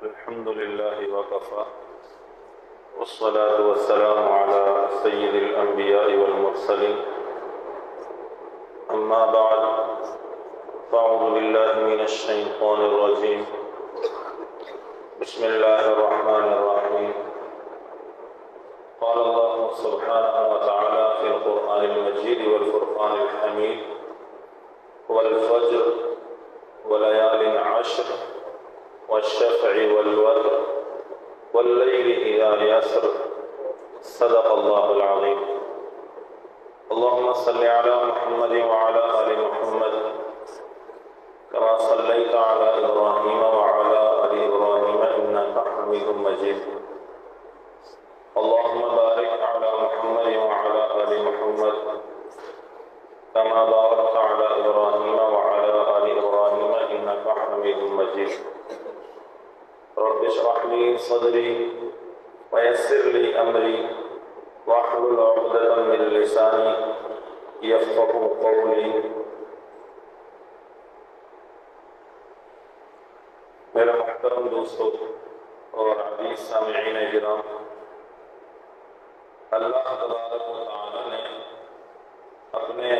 الحمد لله وكفى والصلاة والسلام على سيد الأنبياء والمرسلين أما بعد فأعوذ بالله من الشيطان الرجيم بسم الله الرحمن الرحيم قال الله سبحانه وتعالى في القرآن المجيد والفرقان الحميد والفجر وليال عشر والشفع والوتر والليل إذا يسر صدق الله العظيم اللهم صل على محمد وعلى آل محمد كما صليت على إبراهيم وعلى آل إبراهيم إنك حميد مجيد اللهم بارك على محمد وعلى آل محمد كما باركت على إبراهيم وعلى آل إبراهيم إنك حميد مجيد رب اشرح لي صدري ويسر لي أمري واحلل عقدة من لساني يفقهوا قولي میرے محترم دوستو اور عزیز سامعین کرام، اللہ تبارک و تعالی نے اپنے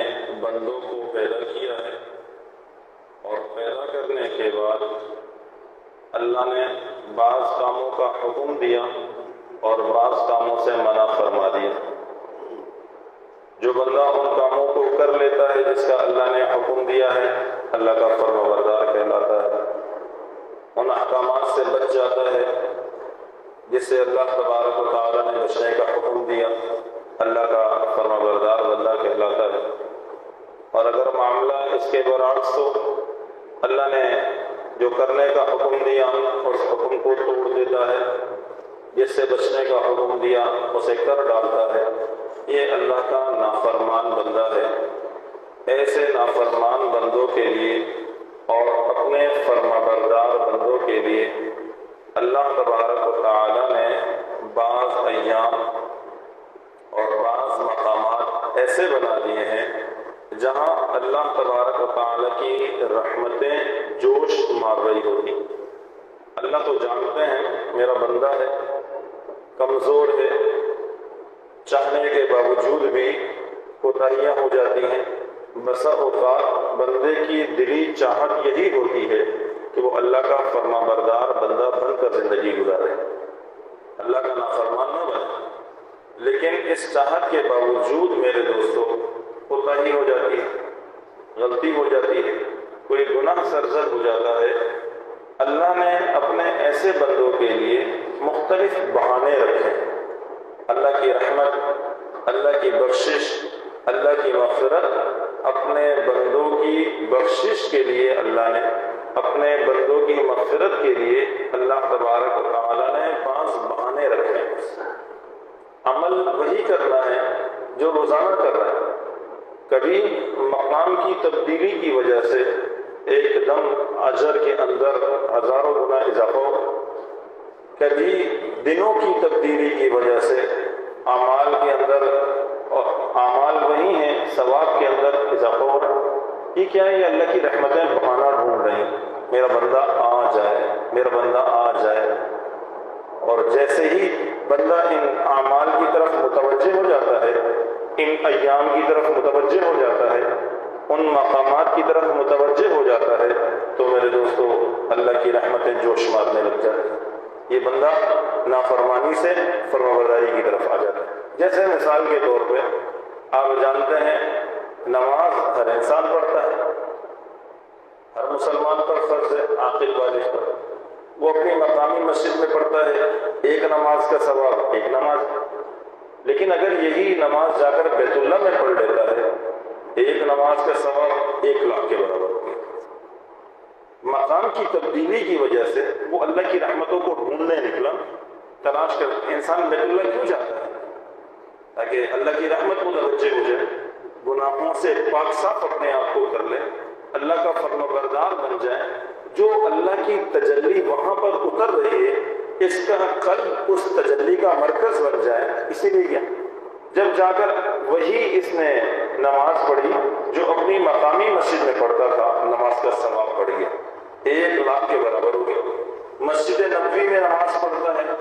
بندوں کو پیدا کیا ہے اور پیدا کرنے کے بعد اللہ نے بعض کاموں کا حکم دیا اور بعض کاموں سے منع فرما دیا۔ جو بندہ ان کاموں کو کر لیتا ہے جس کا اللہ نے حکم دیا ہے، اللہ کا فرمانبردار کہلاتا ہے۔ ان احکامات سے بچ جاتا ہے جس سے اللہ تبارک و تعالی نے بچنے کا حکم دیا، اللہ کا فرمانبردار بندہ کہلاتا ہے۔ اور اگر معاملہ اس کے برعکس ہو، اللہ نے جو کرنے کا حکم دیا اس حکم کو توڑ دیتا ہے، جس سے بچنے کا حکم دیا اسے کر ڈالتا ہے، یہ اللہ کا نافرمان بندہ ہے۔ ایسے نافرمان بندوں کے لیے اور اپنے فرمانبردار بندوں کے لیے اللہ تبارک و تعالی نے بعض ایام اور بعض مقامات ایسے بنا دیے ہیں جہاں اللہ تبارک و تعالی کی رحمتیں جوش مار رہی ہوتی۔ اللہ تو جانتے ہیں میرا بندہ ہے، کمزور ہے، چاہنے کے باوجود بھی کوتاہیاں ہو جاتی ہیں۔ بسا اوقات بندے کی دلی چاہت یہی ہوتی ہے کہ وہ اللہ کا فرمانبردار بندہ بن کر زندگی گزارے، اللہ کا نافرمان نہ بنے، لیکن اس چاہت کے باوجود میرے دوستو کوتاہی ہو جاتی ہے، غلطی ہو جاتی ہے، کوئی گناہ سرزد ہو جاتا ہے۔ اللہ نے اپنے ایسے بندوں کے لیے مختلف بہانے رکھے۔ اللہ کی رحمت، اللہ کی بخشش، اللہ کی مغفرت، اپنے بندوں کی بخشش کے لیے اللہ نے، اپنے بندوں کی مغفرت کے لیے اللہ تبارک و تعالی نے بعض بہانے رکھے۔ عمل وہی کرنا ہے جو روزانہ کر رہا ہے۔ کبھی مقام کی تبدیلی کی وجہ سے ایک دم اجر کے اندر ہزاروں گنا اضافہ ہو، کبھی دنوں کی تبدیلی کی وجہ سے اعمال کے اندر، اور اعمال وہی ہیں، ثواب کے اندر اضافہ ہو رہا ہے۔ یہ کیا ہے؟ یہ اللہ کی رحمتیں بہانہ ڈھونڈ رہی ہیں، میرا بندہ آ جائے، میرا بندہ آ جائے۔ اور جیسے ہی بندہ ان اعمال کی طرف متوجہ ہو جاتا ہے، ان ایام کی طرف متوجہ ہو جاتا ہے، ان مقامات کی طرف متوجہ ہو جاتا ہے، تو میرے دوستو اللہ کی رحمتیں جوش مارنے لگ جاتی ہیں۔ یہ بندہ نافرمانی سے فرمانبرداری کی طرف آ جاتا ہے۔ جیسے مثال کے طور پہ آپ جانتے ہیں نماز ہر انسان پڑھتا ہے، ہر مسلمان پر فرض ہے، عاقل بالغ پر۔ وہ اپنی مقامی مسجد میں پڑھتا ہے، ایک نماز کا ثواب ایک نماز، لیکن اگر یہی نماز جا کر بیت اللہ میں پڑھ لیتا ہے، ایک نماز کا ثواب 1,00,000 کے برابر ہوگا۔ مقام کی تبدیلی کی وجہ سے وہ اللہ کی رحمتوں کو ڈھونڈنے نکلا، تلاش کر۔ انسان بیت اللہ کیوں جاتا ہے؟ تاکہ اللہ کی رحمت متوجہ ہو جائے، گناہوں سے پاک صاف اپنے آپ کو کر لے، اللہ کا فرمانبردار بن جائے۔ جو اللہ کی تجلی وہاں پر اتر رہی ہے، اس کا قلب اس تجلی کا مرکز بن جائے۔ اسی لیے کیا جب جا کر وہی اس نے نماز پڑھی جو اپنی مقامی مسجد میں پڑھتا تھا، نماز کا ثواب بڑھ گیا، 1,00,000 کے برابر ہو گیا۔ مسجد نبوی میں نماز پڑھتا ہے،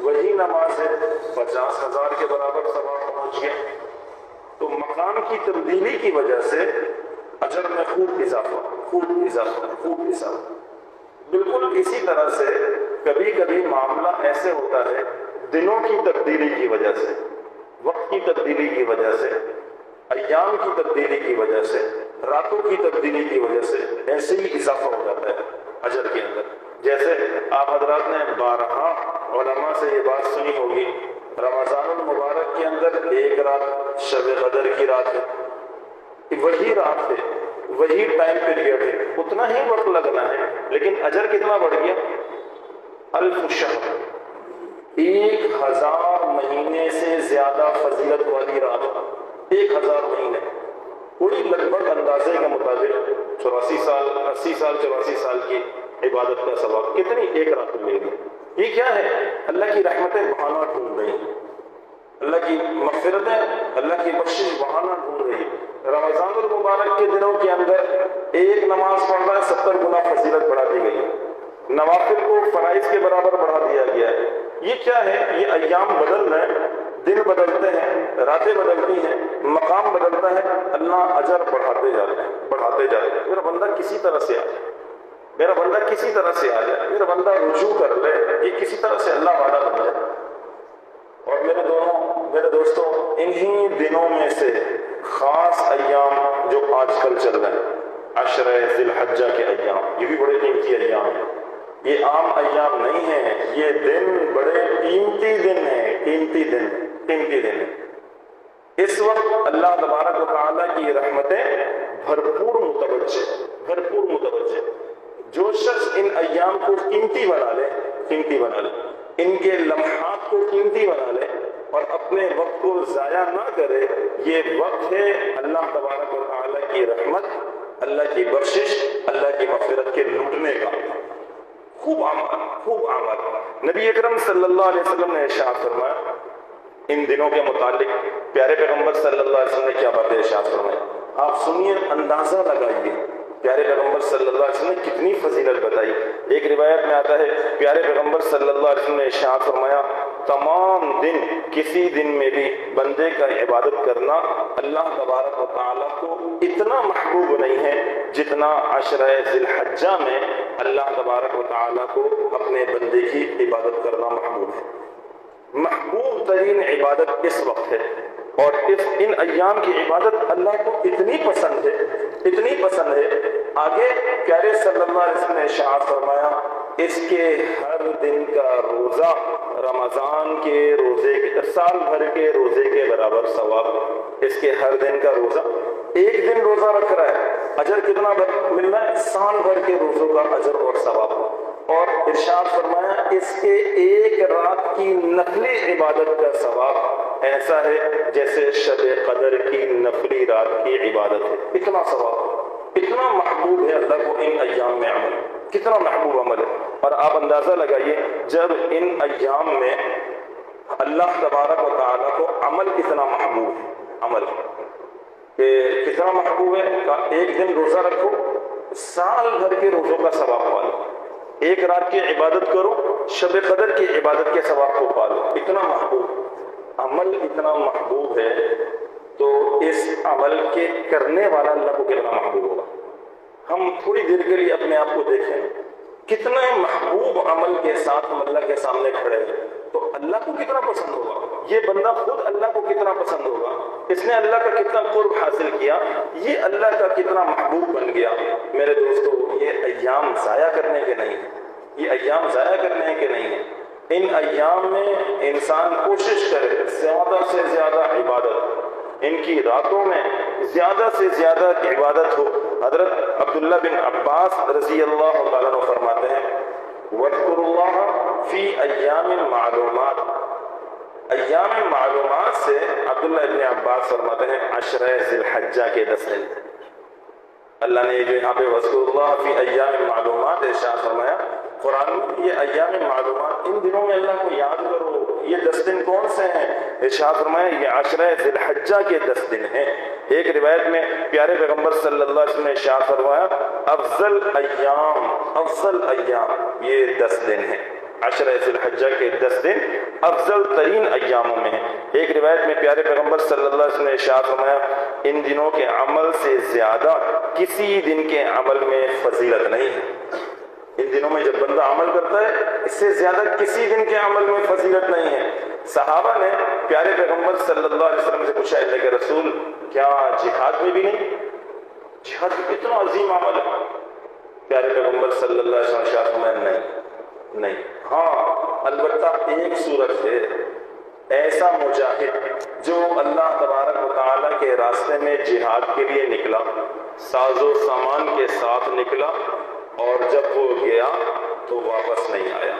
وہی نماز ہے 50,000 کے برابر ثواب پہنچ گیا۔ تو مقام کی تبدیلی کی وجہ سے اجر میں خوب اضافہ، خوب اضافہ، خوب اضافہ۔ بالکل اسی طرح سے کبھی کبھی معاملہ ایسے ہوتا ہے، دنوں کی تبدیلی کی وجہ سے، وقت کی تبدیلی کی وجہ سے، ایام کی تبدیلی کی وجہ سے، راتوں کی تبدیلی کی وجہ سے ایسے ہی اضافہ ہو جاتا ہے اجر کے اندر۔ جیسے آپ حضرات نے بارہا علماء سے یہ بات سنی ہوگی، رمضان المبارک کے اندر ایک رات شب قدر کی رات ہے، وہی رات ہے، وہی ٹائم پیریڈ ہے، اتنا ہی وقت لگنا ہے، لیکن اجر کتنا بڑھ گیا؟ 1000 شہر، 1000 مہینے سے زیادہ فضیلت والی رات، 1000 مہینے، کوئی لگ بھگ اندازے کے مطابق 84 سال 80 سال 84 سال کی عبادت کا ثواب کتنی ایک رات میں ملے گی۔ یہ کیا ہے؟ اللہ کی رحمتیں بہانہ ڈھونڈ رہی ہیں، اللہ کی مغفرتیں، اللہ کی بخشش بہانہ ڈھونڈ رہی ہے۔ رمضان المبارک کے دنوں کے اندر ایک نماز پڑھ رہا ہے 70 گنا فضیلت بڑھا دی گئی ہے، نوافل کو فرائض کے برابر بڑھا دیا گیا ہے۔ یہ کیا ہے؟ یہ ایام بدل رہے ہیں، دن بدلتے ہیں، راتیں بدلتی ہیں، مقام بدلتا ہے، اللہ اجر بڑھاتے جاتے ہیں، بڑھاتے جاتے ہیں۔ میرا بندہ کسی طرح سے آ جائے، میرا بندہ کسی طرح سے آ جائے، میرا بندہ رجوع کر لے، یہ کسی طرح سے اللہ والا بن جائے۔ اور میرے دوستوں، انہی دنوں میں سے خاص ایام جو آج کل چل رہے ہیں، عشرہ ذی الحجہ کے ایام، یہ بھی بڑے قیمتی ایام ہیں، یہ عام ایام نہیں ہیں، یہ دن بڑے قیمتی دن ہیں، قیمتی دن، قیمتی دن ہیں۔ اس وقت اللہ تبارک و تعالیٰ کی رحمتیں بھرپور متوجہ، جو شخص ان ایام کو قیمتی بنا لے، ان کے لمحات کو قیمتی بنا لے اور اپنے وقت کو ضائع نہ کرے، یہ وقت ہے اللہ تبارک و تعالیٰ کی رحمت، اللہ کی بخشش، اللہ کی مغفرت کے لوٹنے کا۔ خوب عمل نبی اکرم صلی اللہ علیہ وسلم نے ارشاد فرمایا، ان دنوں کے متعلق پیارے پیغمبر صلی اللہ علیہ وسلم نے کیا باتیں ارشاد فرمائی، آپ سنیے، اندازہ لگائیے پیارے پیغمبر صلی اللہ علیہ وسلم نے کتنی فضیلت بتائی۔ ایک روایت میں آتا ہے پیارے پیغمبر صلی اللہ علیہ وسلم نے ارشاد فرمایا، تمام دن کسی دن میں بھی بندے کا عبادت کرنا اللہ تبارک و تعالیٰ کو اتنا محبوب نہیں ہے جتنا عشرہ ذی الحجہ میں اللہ تبارک و تعالیٰ کو اپنے بندے کی عبادت کرنا محبوب ہے۔ محبوب ترین عبادت اس وقت ہے، اور ان ایام کی عبادت اللہ کو اتنی پسند ہے، آگے پیارے صلی اللہ علیہ وسلم نے ارشاد فرمایا، اس کے ہر دن کا روزہ رمضان کے روزے کے، سال بھر کے روزے کے برابر ثواب۔ اس کے ہر دن کا روزہ، ایک دن روزہ رکھ رہا ہے، اجر کتنا مل رہا ہے؟ سال بھر کے روزوں کا اجر اور ثواب۔ اور ارشاد فرمایا، اس کے ایک رات کی نفلی عبادت کا ثواب ایسا ہے جیسے شب قدر کی نفلی رات کی عبادت ہے۔ اتنا ثواب، اتنا محبوب ہے اللہ کو ان ایام میں عمل، کتنا محبوب عمل ہے۔ اور آپ اندازہ لگائیے، جب ان ایام میں اللہ تبارک و تعالیٰ کو عمل کتنا محبوب ہے، عمل کہ کتنا محبوب ہے، ایک دن روزہ رکھو، سال بھر کے روزوں کا ثواب پالو، ایک رات کی عبادت کرو، شب قدر کی عبادت کے ثواب کو پالو، اتنا محبوب عمل، اتنا محبوب ہے، تو اس عمل کے کرنے والا اللہ کو کتنا محبوب ہوگا۔ ہم تھوڑی دیر کے لیے اپنے آپ کو دیکھیں، کتنے محبوب عمل کے ساتھ ہم اللہ کے سامنے کھڑے ہیں، تو اللہ کو کتنا پسند ہوگا، یہ بندہ خود اللہ کو کتنا پسند ہوگا، اس نے اللہ کا کتنا قرب حاصل کیا، یہ اللہ کا کتنا محبوب بن گیا۔ میرے دوستو، یہ ایام ضائع کرنے کے نہیں ہیں، یہ ایام ضائع کرنے کے نہیں ہیں۔ ان ایام میں انسان کوشش کرے زیادہ سے زیادہ عبادت، ان کی راتوں میں زیادہ سے زیادہ عبادت ہو۔ حضرت عبداللہ بن عباس رضی اللہ تعالیٰ عنہ فرماتے ہیں، وَاذْكُرُوا اللَّهَ فِي أَيَّامٍ مَعْلُومَاتٍ، ایام معلومات سے عبداللہ ابن عباس فرماتے ہیں عشرہ ذی الحجہ کے 10 دن۔ اللہ نے جو یہاں پہ وَاذْكُرُوا اللَّهَ فِي أَيَّامٍ مَعْلُومَاتٍ ارشاد فرمایا، قرآن میں یہ ایام معلومات، ان دنوں میں اللہ کو یاد کرو۔ یہ 10 دن کون سے ہیں؟ ارشاد فرمایا یہ عشرہ ذی الحجہ کے 10 دن ہیں۔ ایک روایت میں پیارے پیغمبر صلی اللہ علیہ وسلم نے ارشاد فرمایا افضل ایام یہ 10 دن ہیں، عشرہ ذی الحجہ کے 10 دن افضل ترین ایاموں میں ہیں۔ ایک روایت میں پیارے پیغمبر صلی اللہ علیہ وسلم نے ارشاد فرمایا ان دنوں کے عمل سے زیادہ کسی دن کے عمل میں فضیلت نہیں ہے۔ ان دنوں میں جب بندہ عمل کرتا ہے اس سے زیادہ کسی دن کے عمل میں فضیلت نہیں ہے۔ صحابہ نے پیارے پیغمبر صلی اللہ علیہ وسلم سے پوچھا اللہ کے رسول کیا جہاد میں بھی نہیں؟ جہاد اتنا عظیم عمل ہے۔ پیارے پیغمبر صلی اللہ علیہ وسلم ارشاد فرمایا نہیں، ہاں البتہ ایک صورت ہے، ایسا مجاہد جو اللہ تبارک و تعالیٰ کے راستے میں جہاد کے لیے نکلا، ساز و سامان کے ساتھ نکلا، اور جب وہ گیا تو واپس نہیں آیا،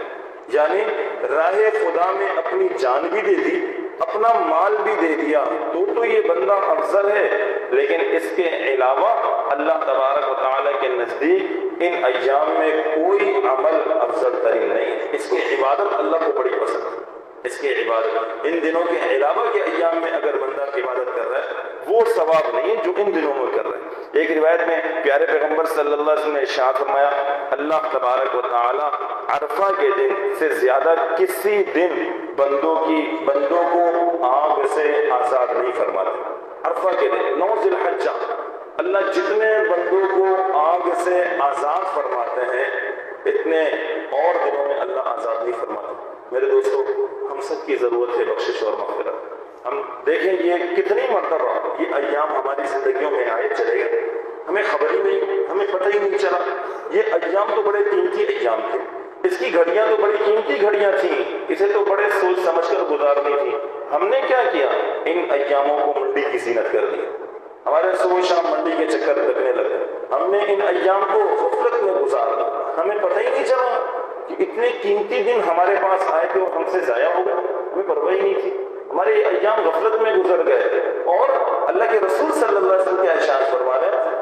یعنی راہ خدا میں اپنی جان بھی دے دی، اپنا مال بھی دے دیا، تو یہ بندہ افضل ہے، لیکن اس کے علاوہ اللہ تبارک و تعالیٰ کے نزدیک ان ایام میں کوئی عمل افضل ترین نہیں ہے۔ اس کی عبادت اللہ کو بڑی پسند ہے، اس کی عبادت ان دنوں کے علاوہ کے ایام میں اگر بندہ عبادت کر رہا ہے وہ ثواب نہیں ہے جو ان دنوں میں کر رہا ہے۔ ایک روایت میں پیارے پیغمبر صلی اللہ علیہ وسلم نے ارشاد فرمایا اللہ تبارک و تعالی عرفہ کے دن سے زیادہ کسی دن بندوں کو آگ سے آزاد نہیں فرماتے۔ عرفہ کے دن 9 ذی الحجہ اللہ جتنے بندوں کو آگ سے آزاد فرماتے ہیں اتنے اور دنوں میں اللہ آزاد نہیں فرماتے۔ میرے دوستو ہم سب کی ضرورت ہے بخشش اور مغفرت۔ ہم دیکھیں یہ کتنی مرتبہ یہ ایام ہماری زندگیوں میں آئے چلے گئے، ہمیں خبر ہی نہیں، ہمیں پتہ ہی نہیں چلا۔ یہ ایام تو بڑے قیمتی ایام تھے، اس کی گھڑیاں تو بڑی قیمتی گھڑیاں تھیں، اسے تو بڑے سوچ سمجھ کر گزارنی تھی۔ ہم نے کیا کیا؟ ان ایاموں کو منڈی کی زینت کر دی، ہمارے صبح شام منڈی کے چکر لگنے لگے، ہم نے ان ایام کو غفلت میں گزارا، ہمیں پتہ ہی نہیں چلا کہ اتنے قیمتی دن ہمارے پاس آئے تھے اور ہم سے ضائع ہو گئے، ہمیں پرواہ ہی نہیں تھی، ہمارے یہ ایام غفلت میں گزر گئے۔ اور اللہ کے رسول صلی اللہ علیہ وسلم کیا ارشاد فرما رہے ہیں؟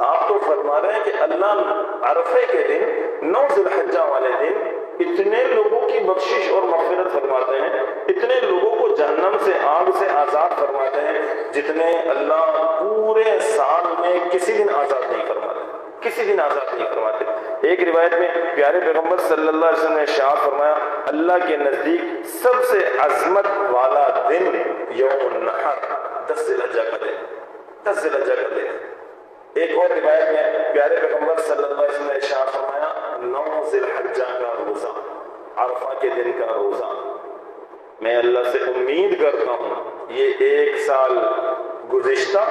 آپ تو فرما رہے ہیں کہ اللہ عرفے کے دن 9 ذی الحجہ والے دن اتنے لوگوں کی بخشش اور مغفرت فرماتے ہیں، اتنے لوگوں کو جہنم سے آگ سے آزاد فرماتے ہیں جتنے اللہ پورے سال میں کسی دن آزاد نہیں فرماتے، کسی دن آزاد نہیں فرماتے۔ ایک روایت میں پیارے پیغمبر صلی اللہ علیہ وسلم نے ارشاد فرمایا اللہ کے نزدیک سب سے عظمت والا دن یوم النحر 10 ذی الحجہ کا دن، 10 ذی الحجہ کا دن۔ ایک اور روایت میں پیارے پیغمبر صلی اللہ علیہ وسلم نے ارشاد فرمایا 9 ذی الحجہ کا روزہ، عرفہ کے دن کا روزہ، میں اللہ سے امید کرتا ہوں یہ 1 سال گزشتہ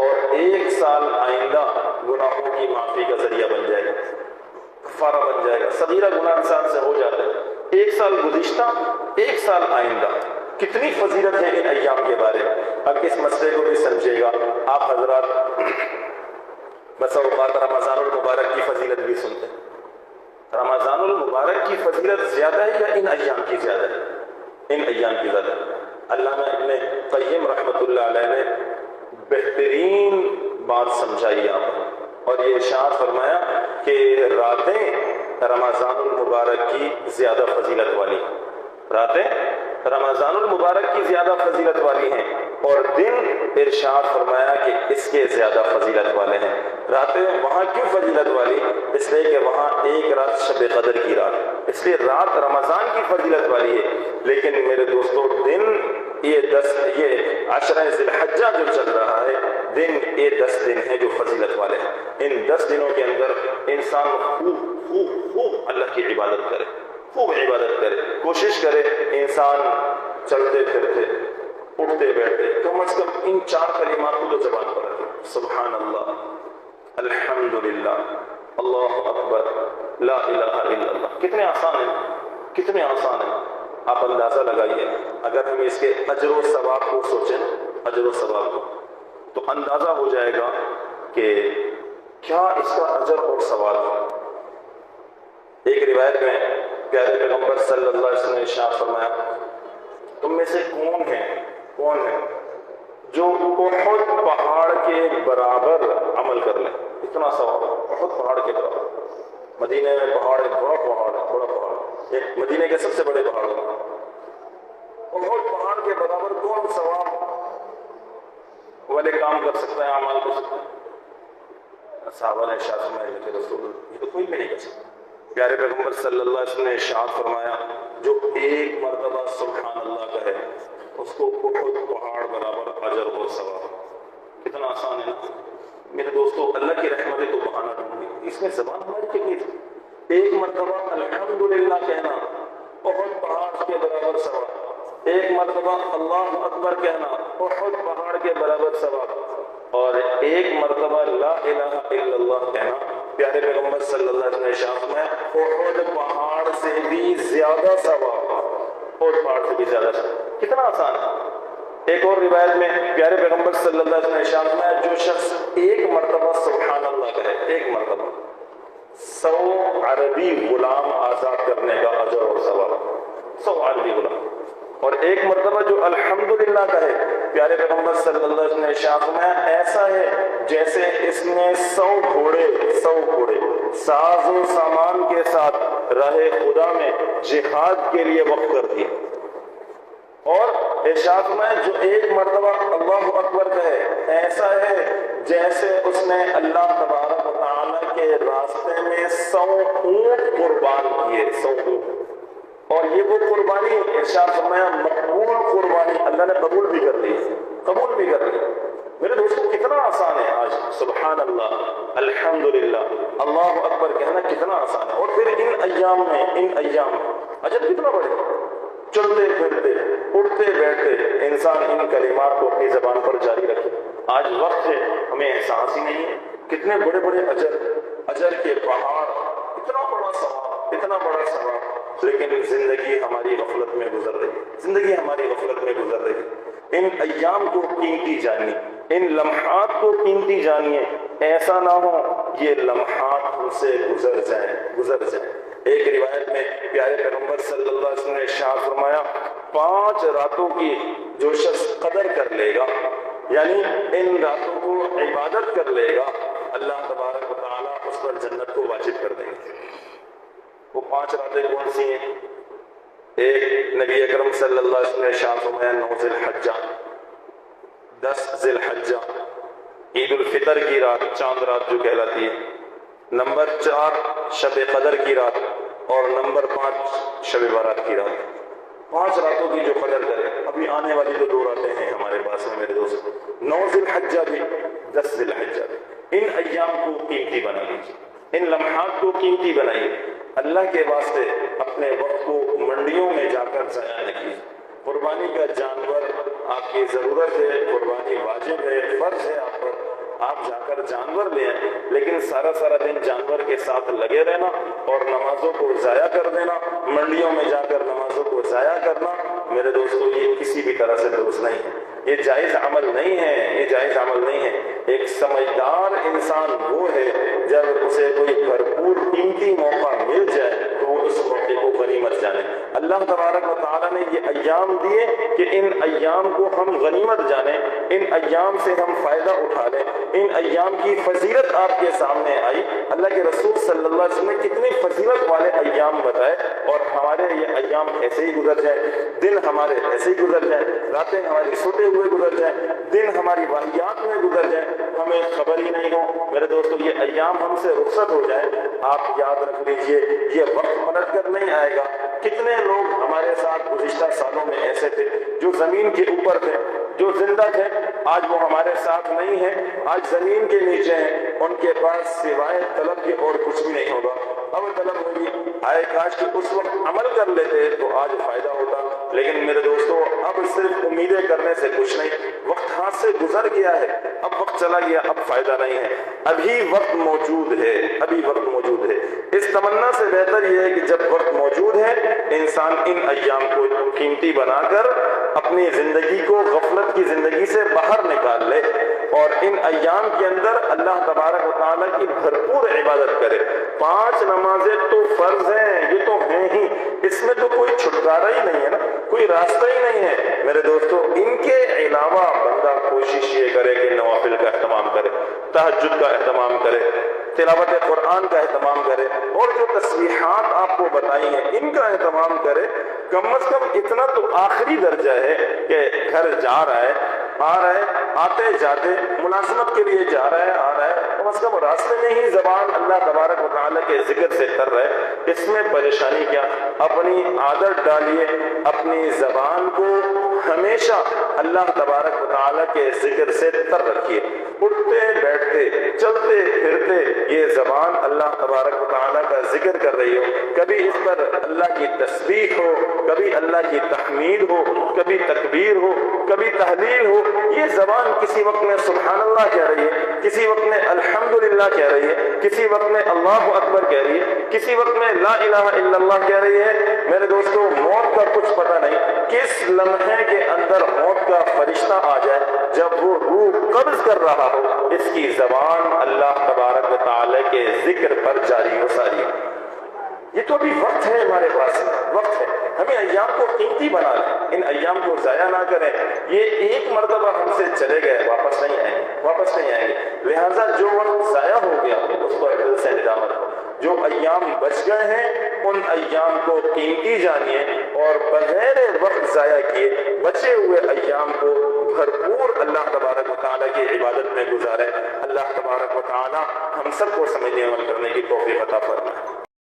اور 1 سال آئندہ گناہوں کی معافی کا ذریعہ بن جائے گا، کفارہ بن جائے گا۔ صغیرہ گناہ انسان سے ہو جاتا ہے، 1 سال گزشتہ 1 سال آئندہ، کتنی فضیلت ہے ان ایام کے بارے میں۔ اب اس مسئلے کو بھی سمجھے گا آپ حضرات، بس اوقات رمضان المبارک کی فضیلت بھی سنتے ہیں، رمضان المبارک کی فضیلت زیادہ ہے یا ان ایام کی زیادہ ہے؟ ان ایام کی زیادہ ہے۔ علامہ ابن قیم رحمۃ اللہ علیہ نے بہترین بات سمجھائی آپ اور یہ ارشاد فرمایا کہ راتیں رمضان المبارک کی زیادہ فضیلت والی، راتیں رمضان المبارک کی زیادہ فضیلت والی ہیں اور دن ارشاد فرمایا کہ اس کے زیادہ فضیلت والے ہیں۔ راتیں وہاں کیوں فضیلت والی؟ اس لیے کہ وہاں 1 رات شب قدر کی رات، اس لیے رات رمضان کی فضیلت والی ہے، لیکن میرے دوستو دن یہ عشرہ ذی الحجہ جو چل رہا ہے دن، یہ 10 دن ہیں جو فضیلت والے ہیں۔ ان 10 دنوں کے اندر انسان خوب اللہ کی عبادت کرے، خوب عبادت کرے، کوشش کرے انسان چلتے پھرتے اٹھتے بیٹھتے کم از کم ان 4 کلمات کو تو زبان پر رکھے، سبحان اللہ، الحمدللہ، اللہ اکبر، لا الہ الا اللہ۔ کتنے آسان ہیں، کتنے آسان ہیں۔ آپ اندازہ لگائیے اگر ہم اس کے اجر و ثواب کو سوچیں، اجر و ثواب کو، تو اندازہ ہو جائے گا کہ کیا اس کا اجر اور ثواب ہے۔ ایک روایت میں پیارے پیغمبر صلی اللہ علیہ وسلم نے ارشاد فرمایا تم میں سے کون ہے جو احد پہاڑ کے برابر عمل کر لے؟ اتنا ثواب، احد پہاڑ کے برابر۔ مدینے میں پہاڑ ہے، بڑا پہاڑ، ایک مدینے کے سب سے بڑے پہاڑ ہے، احد پہاڑ کے برابر کون ثواب والے کام کر سکتا ہے، اعمال کر سکتا ہے؟ صحابہ نے ارشاد فرمایا کہ رسول یہ تو کوئی بھی نہیں کر سکتا۔ پیارے پیغمبر صلی اللہ علیہ وسلم نے ارشاد فرمایا جو ایک مرتبہ سبحان اللہ کہے اس کو احد پہاڑ برابر اجر اور ثواب۔ کتنا آسان ہے نا میرے دوستو، اللہ کی رحمتیں تو بہانا ڈھونڈی، اس میں زبان ہماری کتنی تھی؟ ایک مرتبہ الحمدللہ کہنا احد پہاڑ کے برابر ثواب، ایک مرتبہ اللہ اکبر کہنا احد پہاڑ کے برابر ثواب، اور ایک مرتبہ لا الہ الا اللہ کہنا پیارے پیغمبر صلی اللہ علیہ وسلم نے ارشاد فرمایا احد پہاڑ سے بھی زیادہ ثواب، احد پہاڑ سے بھی زیادہ ثواب۔ کتنا آسان ہے۔ ایک اور روایت میں پیارے پیغمبر صلی اللہ علیہ وسلم نے ارشاد فرمایا جو شخص ایک مرتبہ سبحان اللہ کہے، ایک مرتبہ 100 عربی غلام آزاد کرنے کا اجر اور ثواب، 100 عربی غلام۔ اور ایک مرتبہ جو الحمدللہ کہے پیارے پیغمبر صلی اللہ علیہ وسلم نے ارشاد فرمایا ایسا ہے جیسے اس نے 100 گھوڑے ساز و سامان کے ساتھ راہ خدا میں جہاد کے لیے وقف کر دیا۔ اور ارشاد میں جو ایک مرتبہ اللہ اکبر کہے ایسا ہے جیسے اس نے اللہ تبارک و تعالیٰ کے راستے میں 100 اونٹ قربان کیے، 100 اونٹ۔ اور یہ وہ قربانی ارشاد فرمایا مقبول قربانی، اللہ نے قبول بھی کر لی، قبول بھی کر لی۔ میرے دوستو کتنا آسان ہے آج سبحان اللہ الحمدللہ اللہ اکبر کہنا، کتنا آسان ہے۔ اور پھر ان ایام میں عجب کتنا بڑے، چلتے پھرتے اٹھتے بیٹھتے انسان ان کلمات کو اپنی زبان پر جاری رکھے۔ آج وقت ہے، ہمیں احساس ہی نہیں ہے کتنے بڑے بڑے اجر کے پہاڑ، اتنا بڑا ثواب، اتنا بڑا ثواب، لیکن زندگی ہماری غفلت میں گزر رہی ہے۔ ان ایام کو قیمتی جانیے، ان لمحات کو قیمتی جانیے، ایسا نہ ہو یہ لمحات ہم سے گزر جائیں۔ ایک روایت میں پیارے پیغمبر صلی اللہ علیہ وسلم نے ارشاد فرمایا 5 راتوں کی جو شخص قدر کر لے گا، یعنی ان راتوں کو عبادت کر لے گا، اللہ تبارک و تعالیٰ اس پر جنت کو واجب کر دیں گے۔ وہ 5 راتیں کون سی ہیں؟ ایک نبی اکرم صلی اللہ علیہ وسلم نے ارشاد فرمایا 9 ذی الحجہ، 10 ذی الحجہ، عید الفطر کی رات، چاند رات جو کہلاتی ہے، نمبر 4 شب قدر کی رات، اور نمبر 5 شب برات کی رات۔ 5 راتوں کی جو قدر کرے، ابھی آنے والی تو 2 راتیں ہیں ہمارے پاس میں میرے دوست، 9 ذی الحجہ بھی 10 ذی الحجہ بھی۔ ان ایام کو قیمتی بنا لیجیے، ان لمحات کو قیمتی بنائیے، اللہ کے واسطے اپنے وقت کو منڈیوں میں جا کر ضائع نہ کیجیے۔ قربانی کا جانور آپ کی ضرورت ہے، قربانی واجب ہے، فرض ہے آپ پر، آپ جا کر جانور لے آئیں، لیکن سارا دن جانور کے ساتھ لگے رہنا اور نمازوں کو ضائع کر دینا، منڈیوں میں جا کر نمازوں کو ضائع کرنا، میرے دوستو یہ کسی بھی طرح سے درست نہیں ہے، یہ جائز عمل نہیں ہے۔ ایک سمجھدار انسان وہ ہے جب اسے کوئی بھرپور قیمتی موقع مل جائے تو وہ اس موقع کو غنیمت جانے۔ اللہ تبارک و تعالیٰ نے یہ ایام دیے کہ ان ایام کو ہم غنیمت جانیں، ان ایام سے ہم فائدہ اٹھا لیں، ان ایام کی فضیلت آپ کے سامنے آئی۔ اللہ کے رسول صلی اللہ علیہ وسلم نے کتنی فضیلت والے ایام بتائے، اور ہمارے یہ ایام ایسے ہی گزر جائیں، دن ہمارے ایسے ہی گزر جائیں، راتیں ہماری سوتے ہوئے گزر جائیں، دن ہماری واہیات میں گزر جائیں، ہمیں خبر ہی نہیں ہو۔ میرے دوستو یہ ایام ہم سے رخصت ہو جائیں، آپ یاد رکھ لیجئے یہ وقت پلٹ کر نہیں آئے گا۔ کتنے لوگ ہمارے ساتھ گزشتہ سالوں میں ایسے تھے جو زمین کے اوپر تھے، جو زندہ تھے، آج وہ ہمارے ساتھ نہیں ہیں، آج زمین کے نیچے ہیں، ان کے پاس سوائے طلب کے اور کچھ بھی نہیں ہوگا۔ اب طلب ہوگی، آئے کاش کہ اس وقت عمل کر لیتے تو آج فائدہ ہوتا، لیکن میرے دوستو اب صرف امیدیں کرنے سے کچھ نہیں، وقت ہاتھ سے گزر گیا ہے، اب وقت چلا گیا، اب فائدہ نہیں ہے، ابھی وقت موجود ہے۔ اس تمنا سے بہتر یہ ہے کہ جب وقت موجود ہے انسان ان ایام کو قیمتی بنا کر اپنی زندگی کو غفلت کی زندگی سے باہر نکال لے، اور ان ایام کے اندر اللہ تبارک و تعالیٰ کی بھرپور عبادت کرے۔ 5 نمازیں تو فرض ہیں، یہ تو ہیں ہی، اس میں تو کوئی چھٹکارا ہی نہیں ہے نا، کوئی راستہ ہی نہیں ہے۔ میرے دوستو ان کے علاوہ بندہ کوشش یہ کرے کہ نوافل کا اہتمام کرے، تہجد کا اہتمام کرے، تلاوت قرآن کا اہتمام کرے، اور جو تسبیحات آپ کو بتائی ہیں ان کا اہتمام کرے۔ کم از کم اتنا تو آخری درجہ ہے کہ گھر جا رہا ہے، آ رہا ہے، آتے جاتے ملازمت کے لیے جا رہا ہے، آ رہا ہے، کم از کم راستے میں ہی زبان اللہ تبارک و تعالیٰ کے ذکر سے کر رہا ہے، اس میں پریشانی کیا؟ اپنی عادت ڈالیے، اپنی زبان کو ہمیشہ اللہ تبارک و تعالیٰ کے ذکر سے تر رکھیے، اٹھتے بیٹھتے چلتے پھرتے یہ زبان اللہ تبارک و تعالیٰ کا ذکر کر رہی ہو، کبھی اس پر اللہ کی تسبیح ہو، کبھی اللہ کی تحمید ہو، کبھی تکبیر ہو، کبھی تحلیل ہو، یہ زبان کسی وقت میں سبحان اللہ کہہ رہی ہے، کسی وقت میں الحمدللہ کہہ رہی ہے، کسی وقت میں اللہ اکبر کہہ رہی ہے، کسی وقت میں لا الہ الا اللہ کہہ رہی ہے۔ میرے دوستو، موت کا کچھ پتہ نہیں، کس لمحے کے اندر موت کا فرشتہ آ جائے، جب وہ روح قبض کر رہا ہو، اس کی زبان اللہ تبارک و تعالی کے ذکر پر جاری و ساری ہے۔ یہ تو ابھی وقت ہے، ہمارے پاس وقت ہے، ہمیں ایام کو قیمتی بنا لیں، ان ایام کو ضائع نہ کریں۔ یہ ایک مرتبہ ہم سے چلے گئے، واپس نہیں آئیں گے، واپس نہیں آئیں گے، لہٰذا جو وقت ضائع ہو گیا اس کو دل سے ندامت ہو، جو ایام بچ گئے ہیں ان ایام کو قیمتی جانیے اور بغیر وقت ضائع کیے بچے ہوئے ایام کو بھرپور اللہ تبارک و تعالیٰ کی عبادت میں گزاریں۔ اللہ تبارک و تعالیٰ ہم سب کو سمجھنے عمل کرنے کی توفیق عطا فرمائے۔